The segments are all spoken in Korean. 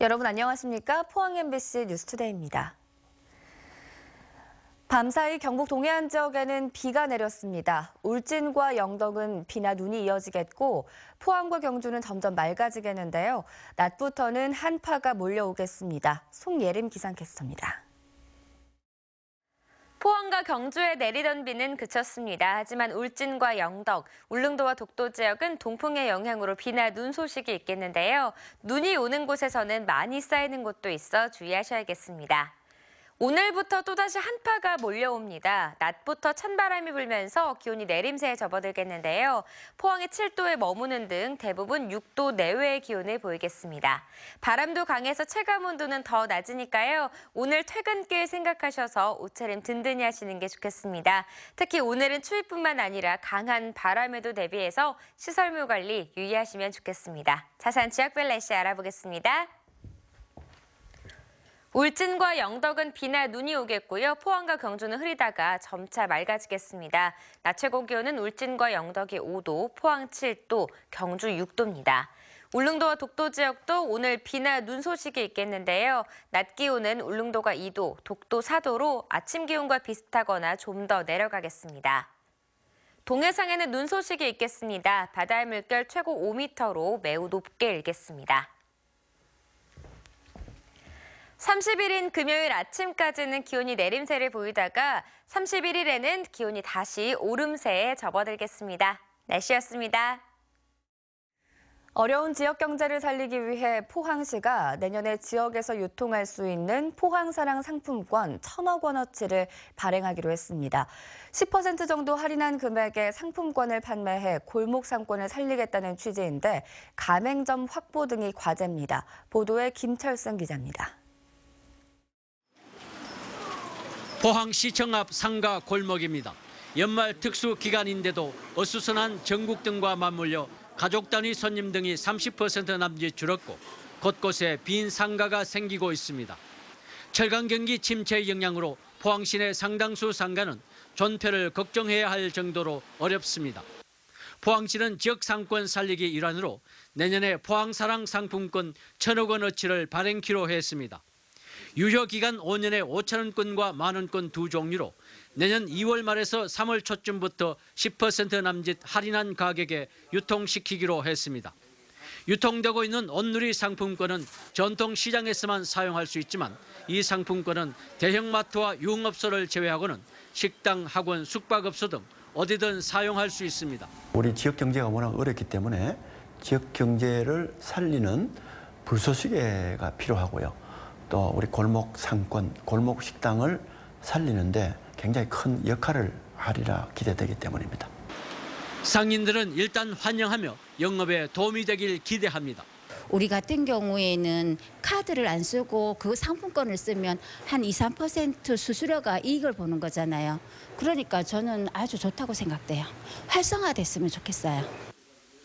여러분 안녕하십니까? 포항 MBC 뉴스투데이입니다. 밤사이 경북 동해안 지역에는 비가 내렸습니다. 울진과 영덕은 비나 눈이 이어지겠고 포항과 경주는 점점 맑아지겠는데요. 낮부터는 한파가 몰려오겠습니다. 송예림 기상캐스터입니다. 포항과 경주에 내리던 비는 그쳤습니다. 하지만 울진과 영덕, 울릉도와 독도 지역은 동풍의 영향으로 비나 눈 소식이 있겠는데요. 눈이 오는 곳에서는 많이 쌓이는 곳도 있어 주의하셔야겠습니다. 오늘부터 또다시 한파가 몰려옵니다. 낮부터 찬바람이 불면서 기온이 내림세에 접어들겠는데요. 포항이 7도에 머무는 등 대부분 6도 내외의 기온을 보이겠습니다. 바람도 강해서 체감온도는 더 낮으니까요. 오늘 퇴근길 생각하셔서 옷차림 든든히 하시는 게 좋겠습니다. 특히 오늘은 추위뿐만 아니라 강한 바람에도 대비해서 시설물 관리 유의하시면 좋겠습니다. 자세한 지역별 날씨 알아보겠습니다. 울진과 영덕은 비나 눈이 오겠고요. 포항과 경주는 흐리다가 점차 맑아지겠습니다. 낮 최고 기온은 울진과 영덕이 5도, 포항 7도, 경주 6도입니다. 울릉도와 독도 지역도 오늘 비나 눈 소식이 있겠는데요. 낮 기온은 울릉도가 2도, 독도 4도로 아침 기온과 비슷하거나 좀 더 내려가겠습니다. 동해상에는 눈 소식이 있겠습니다. 바다의 물결 최고 5m로 매우 높게 일겠습니다. 30일인 금요일 아침까지는 기온이 내림세를 보이다가 31일에는 기온이 다시 오름세에 접어들겠습니다. 날씨였습니다. 어려운 지역 경제를 살리기 위해 포항시가 내년에 지역에서 유통할 수 있는 포항사랑 상품권 1,000억 원어치를 발행하기로 했습니다. 10% 정도 할인한 금액의 상품권을 판매해 골목 상권을 살리겠다는 취지인데 가맹점 확보 등이 과제입니다. 보도에 김철승 기자입니다. 포항시청 앞 상가 골목입니다. 연말 특수 기간인데도 어수선한 전국등과 맞물려 가족 단위 손님 등이 30% 남짓 줄었고 곳곳에 빈 상가가 생기고 있습니다. 철강 경기 침체의 영향으로 포항시 내 상당수 상가는 존폐를 걱정해야 할 정도로 어렵습니다. 포항시는 지역 상권 살리기 일환으로 내년에 포항사랑 상품권 1,000억 원어치를 발행키로 했습니다. 유효기간 5년에 5,000원권과 만원권 두 종류로 내년 2월 말에서 3월 초쯤부터 10% 남짓 할인한 가격에 유통시키기로 했습니다. 유통되고 있는 온누리 상품권은 전통시장에서만 사용할 수 있지만 이 상품권은 대형마트와 유흥업소를 제외하고는 식당, 학원, 숙박업소 등 어디든 사용할 수 있습니다. 우리 지역 경제가 워낙 어렵기 때문에 지역 경제를 살리는 불쏘시개가 필요하고요. 또 우리 골목 상권, 골목 식당을 살리는데 굉장히 큰 역할을 하리라 기대되기 때문입니다. 상인들은 일단 환영하며 영업에 도움이 되길 기대합니다. 우리 같은 경우에는 카드를 안 쓰고 그 상품권을 쓰면 한 2~3% 수수료가 이익을 보는 거잖아요. 그러니까 저는 아주 좋다고 생각돼요. 활성화됐으면 좋겠어요.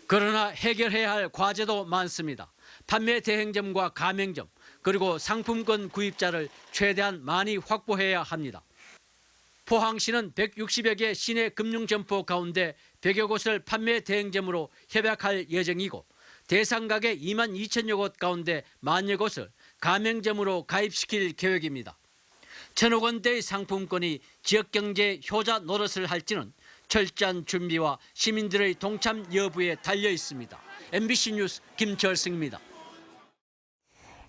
그러나 해결해야 할 과제도 많습니다. 판매 대행점과 가맹점, 그리고 상품권 구입자를 최대한 많이 확보해야 합니다. 포항시는 160여 개 시내 금융점포 가운데 100여 곳을 판매 대행점으로 협약할 예정이고 대상 가게 22,000여 곳 가운데 10,000여 곳을 가맹점으로 가입시킬 계획입니다. 1,000억 원대의 상품권이 지역경제 효자 노릇을 할지는 철저한 준비와 시민들의 동참 여부에 달려 있습니다. MBC 뉴스 김철승입니다.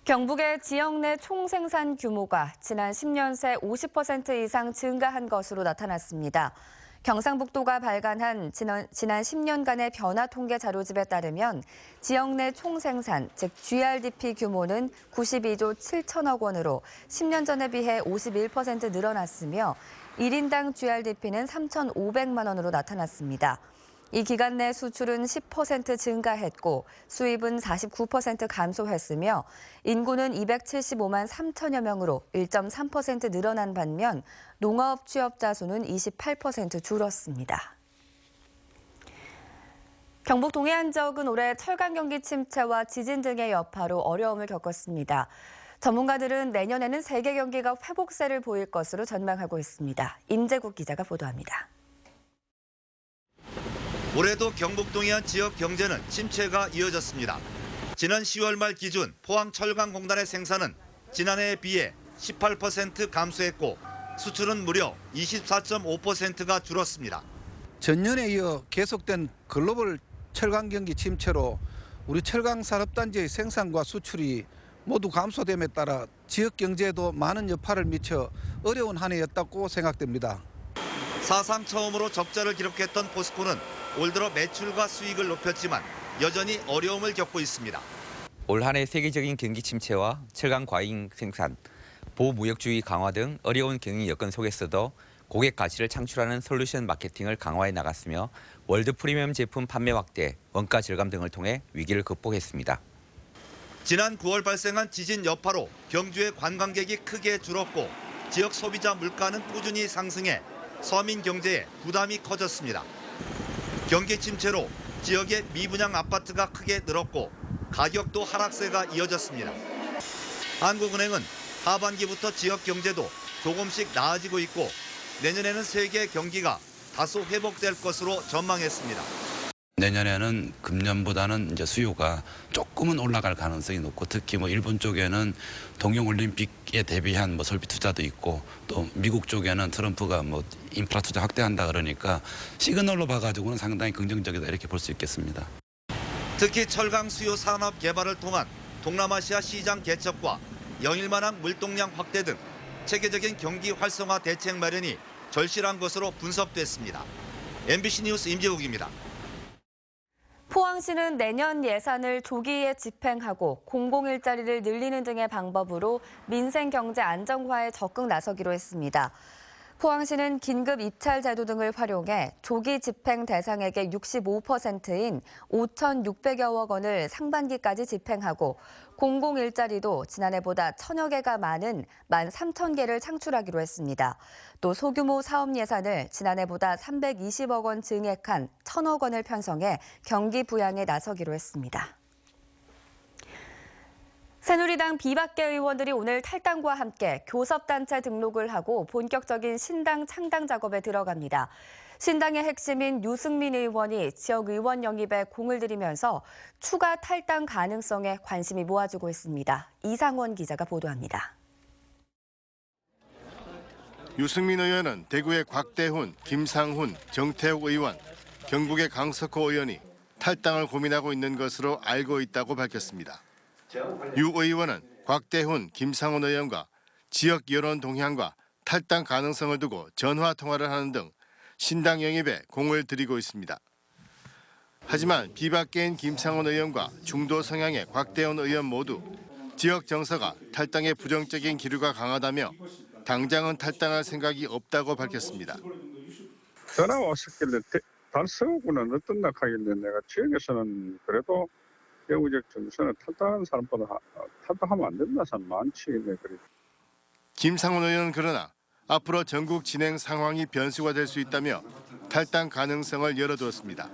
경북의 지역 내 총생산 규모가 지난 10년 새 50% 이상 증가한 것으로 나타났습니다. 경상북도가 발간한 지난 10년간의 변화 통계 자료집에 따르면 지역 내 총생산, 즉 GRDP 규모는 92조 7천억 원으로 10년 전에 비해 51% 늘어났으며 1인당 GRDP는 3,500만 원으로 나타났습니다. 이 기간 내 수출은 10% 증가했고 수입은 49% 감소했으며 인구는 275만 3천여 명으로 1.3% 늘어난 반면 농업 취업자 수는 28% 줄었습니다. 경북 동해안 지역은 올해 철강 경기 침체와 지진 등의 여파로 어려움을 겪었습니다. 전문가들은 내년에는 세계 경기가 회복세를 보일 것으로 전망하고 있습니다. 임재국 기자가 보도합니다. 올해도 경북 동해안 지역 경제는 침체가 이어졌습니다. 지난 10월 말 기준 포항철강공단의 생산은 지난해에 비해 18% 감소했고 수출은 무려 24.5%가 줄었습니다. 전년에 이어 계속된 글로벌 철강 경기 침체로 우리 철강 산업단지의 생산과 수출이 모두 감소됨에 따라 지역 경제에도 많은 여파를 미쳐 어려운 한 해였다고 생각됩니다. 사상 처음으로 적자를 기록했던 포스코는 올 들어 매출과 수익을 높였지만 여전히 어려움을 겪고 있습니다. 올 한 해 세계적인 경기 침체와 철강 과잉 생산, 보무역주의 강화 등 어려운 경영 여건 속에서도 고객 가치를 창출하는 솔루션 마케팅을 강화해 나갔으며 월드 프리미엄 제품 판매 확대, 원가 절감 등을 통해 위기를 극복했습니다. 지난 9월 발생한 지진 여파로 경주의 관광객이 크게 줄었고 지역 소비자 물가는 꾸준히 상승해 서민 경제에 부담이 커졌습니다. 경기 침체로 지역의 미분양 아파트가 크게 늘었고 가격도 하락세가 이어졌습니다. 한국은행은 하반기부터 지역 경제도 조금씩 나아지고 있고 내년에는 세계 경기가 다소 회복될 것으로 전망했습니다. 내년에는 금년보다는 이제 수요가 조금은 올라갈 가능성이 높고 특히 일본 쪽에는 동경올림픽에 대비한 설비 투자도 있고 또 미국 쪽에는 트럼프가 인프라 투자 확대한다 그러니까 시그널로 봐가지고는 상당히 긍정적이다 이렇게 볼 수 있겠습니다. 특히 철강 수요 산업 개발을 통한 동남아시아 시장 개척과 영일만항 물동량 확대 등 체계적인 경기 활성화 대책 마련이 절실한 것으로 분석됐습니다. MBC 뉴스 임재욱입니다. 포항시는 내년 예산을 조기에 집행하고 공공일자리를 늘리는 등의 방법으로 민생 경제 안정화에 적극 나서기로 했습니다. 포항시는 긴급 입찰 제도 등을 활용해 조기 집행 대상액의 65%인 5,600여억 원을 상반기까지 집행하고 공공일자리도 지난해보다 1,000여 개가 많은 13,000개를 창출하기로 했습니다. 또 소규모 사업 예산을 지난해보다 320억 원 증액한 1,000억 원을 편성해 경기 부양에 나서기로 했습니다. 새누리당 비박계 의원들이 오늘 탈당과 함께 교섭단체 등록을 하고 본격적인 신당 창당 작업에 들어갑니다. 신당의 핵심인 유승민 의원이 지역 의원 영입에 공을 들이면서 추가 탈당 가능성에 관심이 모아지고 있습니다. 이상원 기자가 보도합니다. 유승민 의원은 대구의 곽대훈, 김상훈, 정태욱 의원, 경북의 강석호 의원이 탈당을 고민하고 있는 것으로 알고 있다고 밝혔습니다. 유 의원은 곽대훈, 김상훈 의원과 지역 여론 동향과 탈당 가능성을 두고 전화 통화를 하는 등 신당 영입에 공을 들이고 있습니다. 하지만 비박계인 김상훈 의원과 중도 성향의 곽대훈 의원 모두 지역 정서가 탈당의 부정적인 기류가 강하다며 당장은 탈당할 생각이 없다고 밝혔습니다. 전화 왔었길래 달서구는 어떤 낙하길래 내가 지역에서는 그래도 영구적 정서는 탈당하는 사람보다 탈당하면 안 된다는 사람 많지. 김상훈 의원은 그러나 앞으로 전국 진행 상황이 변수가 될 수 있다며 탈당 가능성을 열어두었습니다.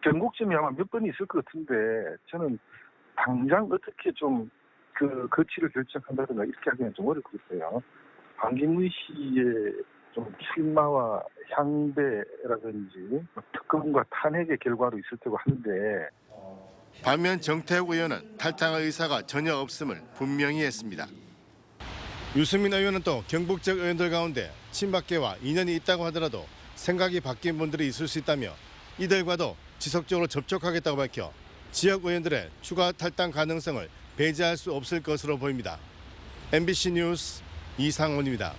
전국쯤에 아마 몇 번 있을 것 같은데 저는 당장 어떻게 좀 그 거취를 결정한다든가 이렇게 하기는 좀 어려울 것 같아요. 황기문 씨의 좀 출마와 향배라든지 특검과 탄핵의 결과로 있을 테고 한데 반면 정태욱 의원은 탈당할 의사가 전혀 없음을 분명히 했습니다. 유승민 의원은 또 경북 지역 의원들 가운데 친박계와 인연이 있다고 하더라도 생각이 바뀐 분들이 있을 수 있다며 이들과도 지속적으로 접촉하겠다고 밝혀 지역 의원들의 추가 탈당 가능성을 배제할 수 없을 것으로 보입니다. MBC 뉴스 이상원입니다.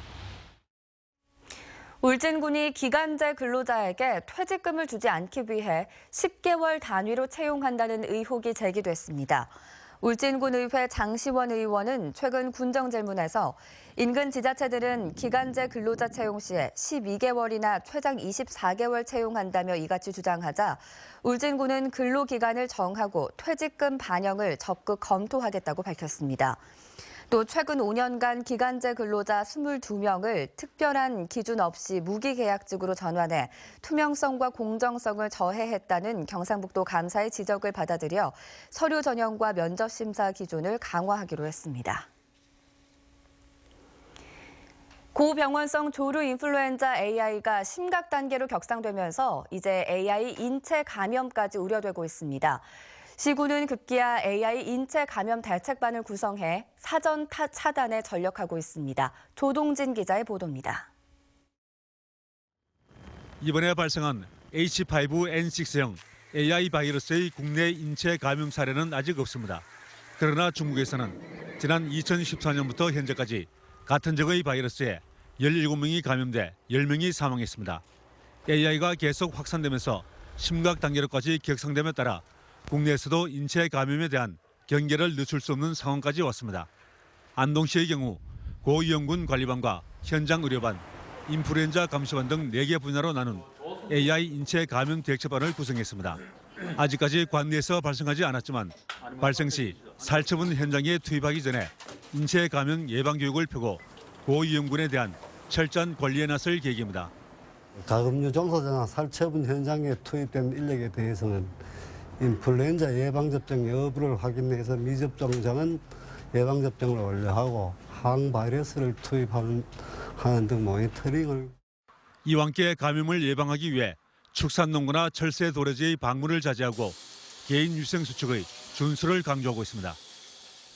울진군이 기간제 근로자에게 퇴직금을 주지 않기 위해 10개월 단위로 채용한다는 의혹이 제기됐습니다. 울진군 의회 장시원 의원은 최근 군정질문에서 인근 지자체들은 기간제 근로자 채용 시에 12개월이나 최장 24개월 채용한다며 이같이 주장하자 울진군은 근로기간을 정하고 퇴직금 반영을 적극 검토하겠다고 밝혔습니다. 또 최근 5년간 기간제 근로자 22명을 특별한 기준 없이 무기계약직으로 전환해 투명성과 공정성을 저해했다는 경상북도 감사의 지적을 받아들여 서류 전형과 면접 심사 기준을 강화하기로 했습니다. 고병원성 조류 인플루엔자 AI가 심각 단계로 격상되면서 이제 AI 인체 감염까지 우려되고 있습니다. 시군은 급기야 AI 인체 감염 대책반을 구성해 사전 차단에 전력하고 있습니다. 조동진 기자의 보도입니다. 이번에 발생한 H5N6형 AI 바이러스의 국내 인체 감염 사례는 아직 없습니다. 그러나 중국에서는 지난 2014년부터 현재까지 같은 적의 바이러스에 17명이 감염돼 10명이 사망했습니다. AI가 계속 확산되면서 심각 단계로까지 격상됨에 따라 국내에서도 인체 감염에 대한 경계를 늦출 수 없는 상황까지 왔습니다. 안동시의 경우 고위험군 관리반과 현장 의료반, 인플루엔자 감시반 등 4개 분야로 나눈 AI 인체 감염 대책반을 구성했습니다. 아직까지 관내에서 발생하지 않았지만 발생 시 살처분 현장에 투입하기 전에 인체 감염 예방 교육을 펴고 고위험군에 대한 철저한 관리에 나설 계획입니다. 가금류 종사자나 살처분 현장에 투입된 인력에 대해서는 인플루엔자 예방접종 여부를 확인해서 미접종자는 예방접종을 완료하고 항바이러스를 투입하는 등 모니터링을. 이와 함께 감염을 예방하기 위해 축산농구나 철새 도래지의 방문을 자제하고 개인 위생 수칙의 준수를 강조하고 있습니다.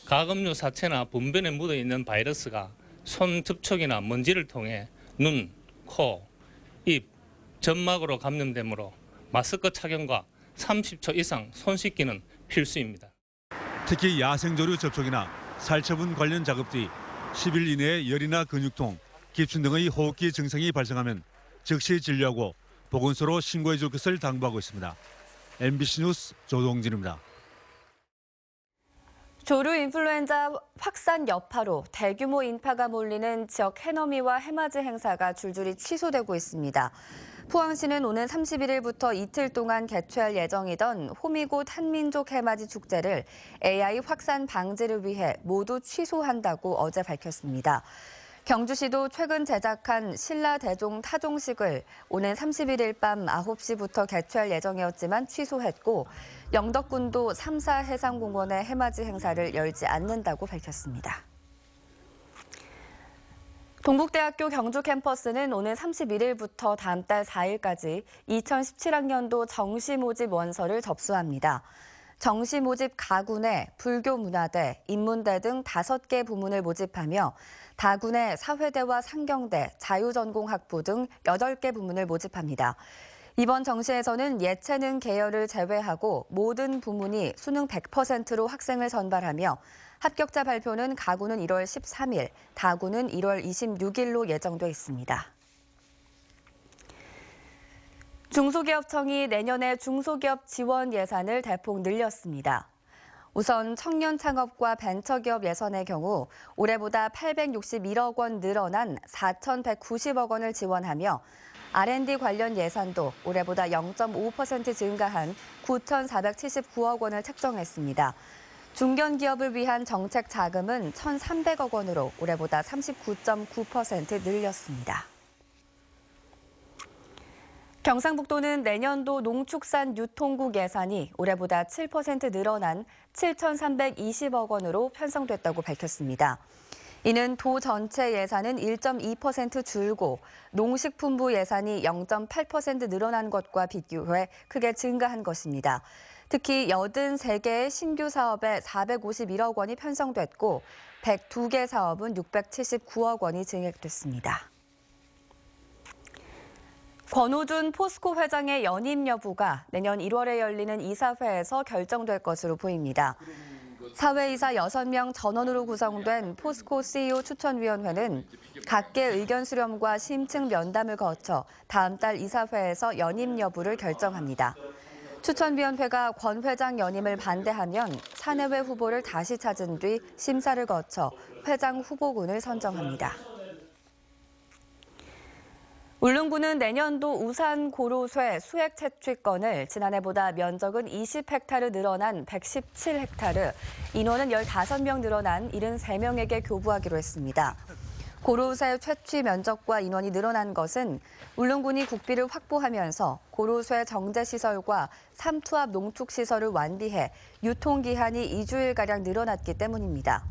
가금류 사체나 분변에 묻어있는 바이러스가 손 접촉이나 먼지를 통해 눈, 코, 입, 점막으로 감염되므로 마스크 착용과 30초 이상 손 씻기는 필수입니다. 특히 야생조류 접촉이나 살처분 관련 작업 뒤 10일 이내에 열이나 근육통, 기침 등의 호흡기 증상이 발생하면 즉시 진료하고 보건소로 신고해 줄 것을 당부하고 있습니다. MBC 뉴스 조동진입니다. 조류 인플루엔자 확산 여파로 대규모 인파가 몰리는 지역 해넘이와 해맞이 행사가 줄줄이 취소되고 있습니다. 포항시는 오는 31일부터 이틀 동안 개최할 예정이던 호미곶 한민족 해맞이 축제를 AI 확산 방지를 위해 모두 취소한다고 어제 밝혔습니다. 경주시도 최근 제작한 신라 대종 타종식을 오는 31일 밤 9시부터 개최할 예정이었지만 취소했고 영덕군도 3사 해상공원의 해맞이 행사를 열지 않는다고 밝혔습니다. 동국대학교 경주 캠퍼스는 오는 31일부터 다음 달 4일까지 2017학년도 정시 모집 원서를 접수합니다. 정시 모집 가군의 불교문화대, 인문대 등 5개 부문을 모집하며 다군의 사회대와 상경대, 자유전공학부 등 8개 부문을 모집합니다. 이번 정시에서는 예체능 계열을 제외하고 모든 부문이 수능 100%로 학생을 선발하며 합격자 발표는 가군은 1월 13일, 다군은 1월 26일로 예정돼 있습니다. 중소기업청이 내년에 중소기업 지원 예산을 대폭 늘렸습니다. 우선 청년 창업과 벤처기업 예산의 경우 올해보다 861억 원 늘어난 4,190억 원을 지원하며 R&D 관련 예산도 올해보다 0.5% 증가한 9,479억 원을 책정했습니다. 중견기업을 위한 정책 자금은 1,300억 원으로 올해보다 39.9% 늘렸습니다. 경상북도는 내년도 농축산유통국 예산이 올해보다 7% 늘어난 7,320억 원으로 편성됐다고 밝혔습니다. 이는 도 전체 예산은 1.2% 줄고 농식품부 예산이 0.8% 늘어난 것과 비교해 크게 증가한 것입니다. 특히 83개의 신규 사업에 451억 원이 편성됐고 102개 사업은 679억 원이 증액됐습니다. 권오준 포스코 회장의 연임 여부가 내년 1월에 열리는 이사회에서 결정될 것으로 보입니다. 사회이사 6명 전원으로 구성된 포스코 CEO 추천위원회는 각계 의견 수렴과 심층 면담을 거쳐 다음 달 이사회에서 연임 여부를 결정합니다. 추천위원회가 권 회장 연임을 반대하면 사내외 후보를 다시 찾은 뒤 심사를 거쳐 회장 후보군을 선정합니다. 울릉군은 내년도 우산 고로쇠 수액 채취건을 지난해보다 면적은 20헥타르 늘어난 117헥타르, 인원은 15명 늘어난 73명에게 교부하기로 했습니다. 고로쇠 채취 면적과 인원이 늘어난 것은 울릉군이 국비를 확보하면서 고로쇠 정제시설과 삼투압 농축시설을 완비해 유통기한이 2주일가량 늘어났기 때문입니다.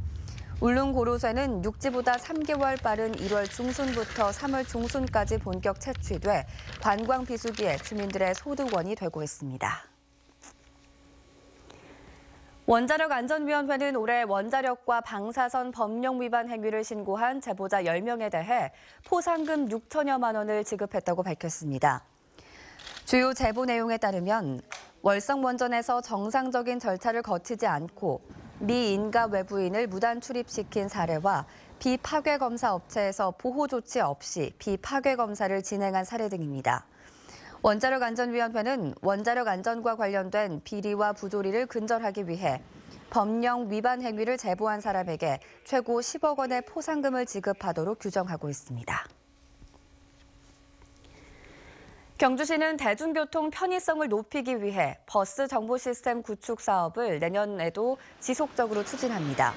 울릉 고로쇠는 육지보다 3개월 빠른 1월 중순부터 3월 중순까지 본격 채취돼 관광 비수기에 주민들의 소득원이 되고 있습니다. 원자력안전위원회는 올해 원자력과 방사선 법령 위반 행위를 신고한 제보자 10명에 대해 포상금 6천여만 원을 지급했다고 밝혔습니다. 주요 제보 내용에 따르면 월성원전에서 정상적인 절차를 거치지 않고 미인가 외부인을 무단 출입시킨 사례와 비파괴 검사 업체에서 보호 조치 없이 비파괴 검사를 진행한 사례 등입니다. 원자력안전위원회는 원자력 안전과 관련된 비리와 부조리를 근절하기 위해 법령 위반 행위를 제보한 사람에게 최고 10억 원의 포상금을 지급하도록 규정하고 있습니다. 경주시는 대중교통 편의성을 높이기 위해 버스 정보 시스템 구축 사업을 내년에도 지속적으로 추진합니다.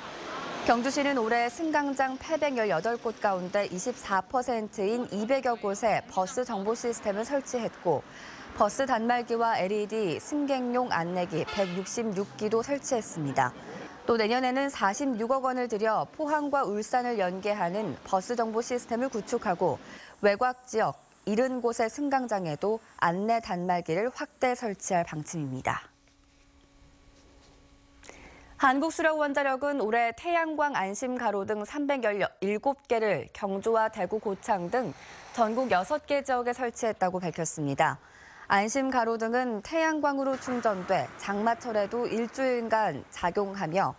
경주시는 올해 승강장 818곳 가운데 24%인 200여 곳에 버스 정보 시스템을 설치했고 버스 단말기와 LED, 승객용 안내기 166기도 설치했습니다. 또 내년에는 46억 원을 들여 포항과 울산을 연계하는 버스 정보 시스템을 구축하고 외곽 지역 70곳의 승강장에도 안내 단말기를 확대 설치할 방침입니다. 한국수력원자력은 올해 태양광 안심가로 등 317개를 경주와 대구 고창 등 전국 6개 지역에 설치했다고 밝혔습니다. 안심가로 등은 태양광으로 충전돼 장마철에도 일주일간 작용하며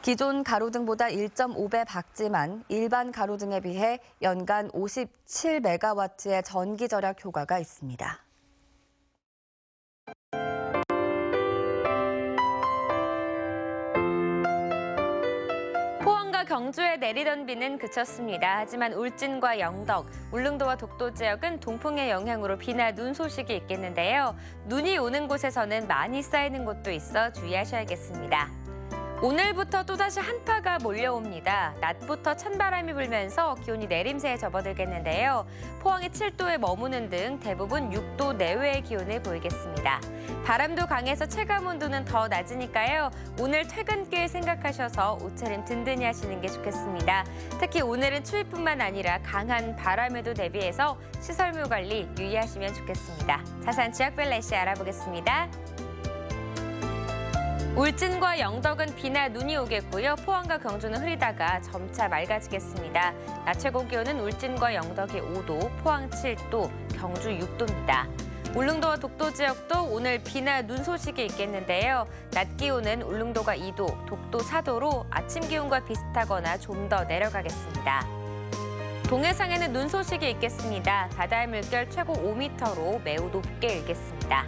기존 가로등보다 1.5배 밝지만 일반 가로등에 비해 연간 57메가와트의 전기 절약 효과가 있습니다. 포항과 경주에 내리던 비는 그쳤습니다. 하지만 울진과 영덕, 울릉도와 독도 지역은 동풍의 영향으로 비나 눈 소식이 있겠는데요. 눈이 오는 곳에서는 많이 쌓이는 곳도 있어 주의하셔야겠습니다. 오늘부터 또다시 한파가 몰려옵니다. 낮부터 찬바람이 불면서 기온이 내림세에 접어들겠는데요. 포항이 7도에 머무는 등 대부분 6도 내외의 기온을 보이겠습니다. 바람도 강해서 체감온도는 더 낮으니까요. 오늘 퇴근길 생각하셔서 옷차림 든든히 하시는 게 좋겠습니다. 특히 오늘은 추위뿐만 아니라 강한 바람에도 대비해서 시설물 관리 유의하시면 좋겠습니다. 자세한 지역별 날씨 알아보겠습니다. 울진과 영덕은 비나 눈이 오겠고요. 포항과 경주는 흐리다가 점차 맑아지겠습니다. 낮 최고 기온은 울진과 영덕이 5도, 포항 7도, 경주 6도입니다. 울릉도와 독도 지역도 오늘 비나 눈 소식이 있겠는데요. 낮 기온은 울릉도가 2도, 독도 4도로 아침 기온과 비슷하거나 좀 더 내려가겠습니다. 동해상에는 눈 소식이 있겠습니다. 바다의 물결 최고 5m로 매우 높게 일겠습니다.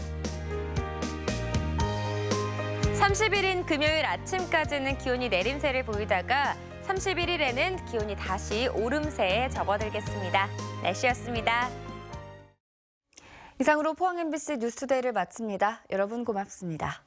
30일인 금요일 아침까지는 기온이 내림세를 보이다가 31일에는 기온이 다시 오름세에 접어들겠습니다. 날씨였습니다. 이상으로 포항 MBC 뉴스투데이를 마칩니다. 여러분 고맙습니다.